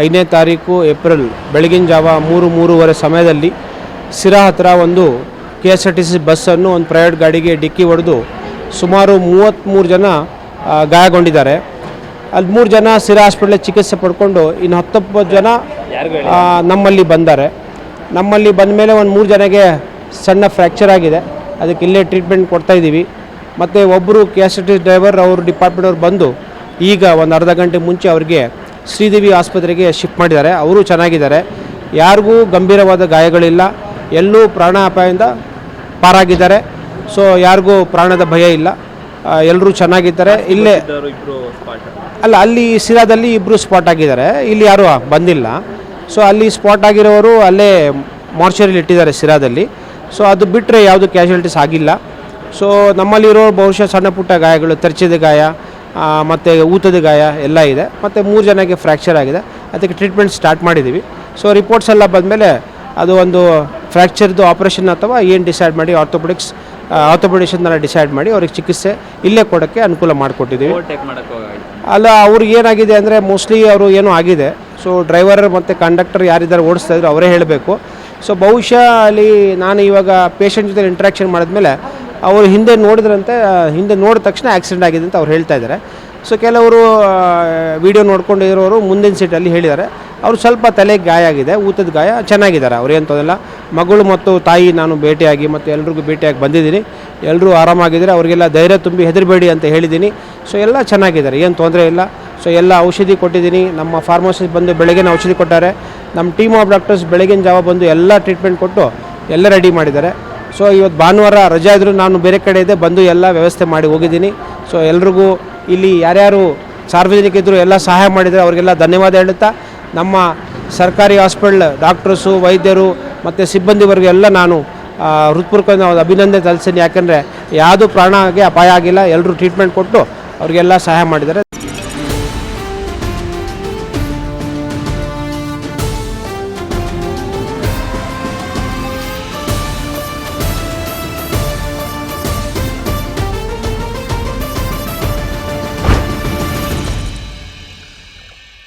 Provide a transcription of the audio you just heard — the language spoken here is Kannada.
5ನೇ ತಾರೀಕು ಏಪ್ರಿಲ್ ಬೆಳಗಿನ ಜಾವ 3-3:30 ಸಮಯದಲ್ಲಿ ಸಿರಾ ಹತ್ರ ಒಂದು KSRTC ಬಸ್ಸನ್ನು ಒಂದು ಪ್ರೈವೇಟ್ ಗಾಡಿಗೆ ಡಿಕ್ಕಿ ಹೊಡೆದು ಸುಮಾರು 33 ಜನ ಗಾಯಗೊಂಡಿದ್ದಾರೆ. ಅಲ್ಲಿ 3 ಜನ ಸಿರಾ ಹಾಸ್ಪಿಟ್ಲಲ್ಲಿ ಚಿಕಿತ್ಸೆ ಪಡ್ಕೊಂಡು ಇನ್ನು 19 ಜನ ನಮ್ಮಲ್ಲಿ ಬಂದ್ದಾರೆ. ನಮ್ಮಲ್ಲಿ ಬಂದ ಮೇಲೆ ಒಂದು 3 ಜನಕ್ಕೆ ಸಣ್ಣ ಫ್ರ್ಯಾಕ್ಚರ್ ಆಗಿದೆ, ಅದಕ್ಕೆ ಇಲ್ಲೇ ಟ್ರೀಟ್ಮೆಂಟ್ ಕೊಡ್ತಾಯಿದ್ದೀವಿ. ಮತ್ತು ಒಬ್ಬರು KSRTC ಡ್ರೈವರ್ ಅವ್ರ ಡಿಪಾರ್ಟ್ಮೆಂಟವ್ರು ಬಂದು ಈಗ ಒಂದು ಅರ್ಧ ಗಂಟೆ ಮುಂಚೆ ಅವ್ರಿಗೆ ಶ್ರೀದೇವಿ ಆಸ್ಪತ್ರೆಗೆ ಶಿಫ್ಟ್ ಮಾಡಿದ್ದಾರೆ. ಅವರು ಚೆನ್ನಾಗಿದ್ದಾರೆ, ಯಾರಿಗೂ ಗಂಭೀರವಾದ ಗಾಯಗಳಿಲ್ಲ, ಎಲ್ಲೂ ಪ್ರಾಣಾಪಾಯದಿಂದ ಪಾರಾಗಿದ್ದಾರೆ. ಸೊ ಯಾರಿಗೂ ಪ್ರಾಣದ ಭಯ ಇಲ್ಲ, ಎಲ್ಲರೂ ಚೆನ್ನಾಗಿದ್ದಾರೆ. ಇಲ್ಲೇ ಅಲ್ಲ, ಅಲ್ಲಿ ಸಿರಾದಲ್ಲಿ ಇಬ್ಬರು ಸ್ಪಾಟ್ ಆಗಿದ್ದಾರೆ, ಇಲ್ಲಿ ಯಾರೂ ಬಂದಿಲ್ಲ. ಸೊ ಅಲ್ಲಿ ಸ್ಪಾಟ್ ಆಗಿರೋರು ಅಲ್ಲೇ ಮಾರ್ಚರಿಲಿ ಇಟ್ಟಿದ್ದಾರೆ ಸಿರಾದಲ್ಲಿ. ಸೊ ಅದು ಬಿಟ್ಟರೆ ಯಾವುದು ಕ್ಯಾಶುಯಾಲಿಟೀಸ್ ಆಗಿಲ್ಲ. ಸೊ ನಮ್ಮಲ್ಲಿರೋ ಬಹುಶಃ ಸಣ್ಣ ಪುಟ್ಟ ಗಾಯಗಳು, ತರ್ಚಿದ ಗಾಯ ಮತ್ತು ಊತದ ಗಾಯ ಎಲ್ಲ ಇದೆ. ಮತ್ತು 3 ಜನಕ್ಕೆ ಫ್ರ್ಯಾಕ್ಚರ್ ಆಗಿದೆ, ಅದಕ್ಕೆ ಟ್ರೀಟ್ಮೆಂಟ್ ಸ್ಟಾರ್ಟ್ ಮಾಡಿದ್ದೀವಿ. ಸೊ ರಿಪೋರ್ಟ್ಸ್ ಎಲ್ಲ ಬಂದಮೇಲೆ ಅದು ಒಂದು ಫ್ರ್ಯಾಕ್ಚರ್ದು ಆಪ್ರೇಷನ್ ಅಥವಾ ಏನು ಡಿಸೈಡ್ ಮಾಡಿ ಆರ್ಥೋಪೆಡಿಷನ್ನ ಡಿಸೈಡ್ ಮಾಡಿ ಅವ್ರಿಗೆ ಚಿಕಿತ್ಸೆ ಇಲ್ಲೇ ಕೊಡೋಕ್ಕೆ ಅನುಕೂಲ ಮಾಡಿಕೊಟ್ಟಿದ್ದೀವಿ. ಅಲ್ಲ, ಅವ್ರಿಗೆ ಏನಾಗಿದೆ ಅಂದರೆ ಮೋಸ್ಟ್ಲಿ ಅವರು ಏನೋ ಆಗಿದೆ. ಸೊ ಡ್ರೈವರ್ ಮತ್ತು ಕಂಡಕ್ಟರ್ ಯಾರಿದ್ದಾರೆ ಓಡಿಸ್ತಾ ಇದ್ರು ಅವರೇ ಹೇಳಬೇಕು. ಸೊ ಬಹುಶಃ ಅಲ್ಲಿ ನಾನು ಇವಾಗ ಪೇಷಂಟ್ ಜೊತೆ ಇಂಟ್ರ್ಯಾಕ್ಷನ್ ಮಾಡಿದ್ಮೇಲೆ ಅವರು ಹಿಂದೆ ನೋಡಿದ್ರಂತೆ, ಹಿಂದೆ ನೋಡಿದ ತಕ್ಷಣ ಆಕ್ಸಿಡೆಂಟ್ ಆಗಿದೆ ಅಂತ ಅವ್ರು ಹೇಳ್ತಾ ಇದ್ದಾರೆ. ಸೊ ಕೆಲವರು ವಿಡಿಯೋ ನೋಡ್ಕೊಂಡು ಇರೋರು ಮುಂದಿನ ಸೀಟಲ್ಲಿ ಹೇಳಿದ್ದಾರೆ ಅವರು ಸ್ವಲ್ಪ ತಲೆಗೆ ಗಾಯ ಆಗಿದೆ, ಊತದ ಗಾಯ, ಚೆನ್ನಾಗಿದ್ದಾರೆ, ಅವ್ರು ಏನು ತೊಂದರೆ ಇಲ್ಲ. ಮಗಳು ಮತ್ತು ತಾಯಿ ನಾನು ಭೇಟಿಯಾಗಿ ಮತ್ತು ಎಲ್ರಿಗೂ ಭೇಟಿಯಾಗಿ ಬಂದಿದ್ದೀನಿ, ಎಲ್ಲರೂ ಆರಾಮಾಗಿದ್ದಾರೆ. ಅವರಿಗೆಲ್ಲ ಧೈರ್ಯ ತುಂಬಿ ಹೆದರಬೇಡಿ ಅಂತ ಹೇಳಿದ್ದೀನಿ. ಸೊ ಎಲ್ಲ ಚೆನ್ನಾಗಿದ್ದಾರೆ, ಏನು ತೊಂದರೆ ಇಲ್ಲ. ಸೊ ಎಲ್ಲ ಔಷಧಿ ಕೊಟ್ಟಿದ್ದೀನಿ, ನಮ್ಮ ಫಾರ್ಮಸಿಸ್ಟ್ ಬಂದು ಬೆಳಗ್ಗೆನೇ ಔಷಧಿ ಕೊಟ್ಟಾರೆ, ನಮ್ಮ ಟೀಮ್ ಆಫ್ ಡಾಕ್ಟರ್ಸ್ ಬೆಳಗಿನ ಜಾವ ಬಂದು ಎಲ್ಲ ಟ್ರೀಟ್ಮೆಂಟ್ ಕೊಟ್ಟು ಎಲ್ಲ ರೆಡಿ ಮಾಡಿದ್ದಾರೆ. ಸೊ ಇವತ್ತು ಭಾನುವಾರ ರಜಾ ಇದ್ದರೂ ನಾನು ಬೇರೆ ಕಡೆ ಇದೆ ಬಂದು ಎಲ್ಲ ವ್ಯವಸ್ಥೆ ಮಾಡಿ ಹೋಗಿದ್ದೀನಿ. ಸೊ ಎಲ್ರಿಗೂ ಇಲ್ಲಿ ಯಾರ್ಯಾರು ಸಾರ್ವಜನಿಕರಿದ್ದರು ಎಲ್ಲ ಸಹಾಯ ಮಾಡಿದರೆ ಅವರಿಗೆಲ್ಲ ಧನ್ಯವಾದ ಹೇಳುತ್ತಾ, ನಮ್ಮ ಸರ್ಕಾರಿ ಹಾಸ್ಪಿಟಲ್ ಡಾಕ್ಟರ್ಸು, ವೈದ್ಯರು ಮತ್ತು ಸಿಬ್ಬಂದಿವರೆಗೂ ಎಲ್ಲ ನಾನು ಹೃತ್ಪೂರ್ವಕವಾಗಿ ಅಭಿನಂದನೆ ಸಲ್ಲಿಸ್ತೀನಿ. ಯಾಕಂದರೆ ಯಾವುದೂ ಪ್ರಾಣಕ್ಕೆ ಅಪಾಯ ಆಗಿಲ್ಲ, ಎಲ್ಲರೂ ಟ್ರೀಟ್ಮೆಂಟ್ ಕೊಟ್ಟು ಅವರಿಗೆಲ್ಲ ಸಹಾಯ ಮಾಡಿದ್ದಾರೆ.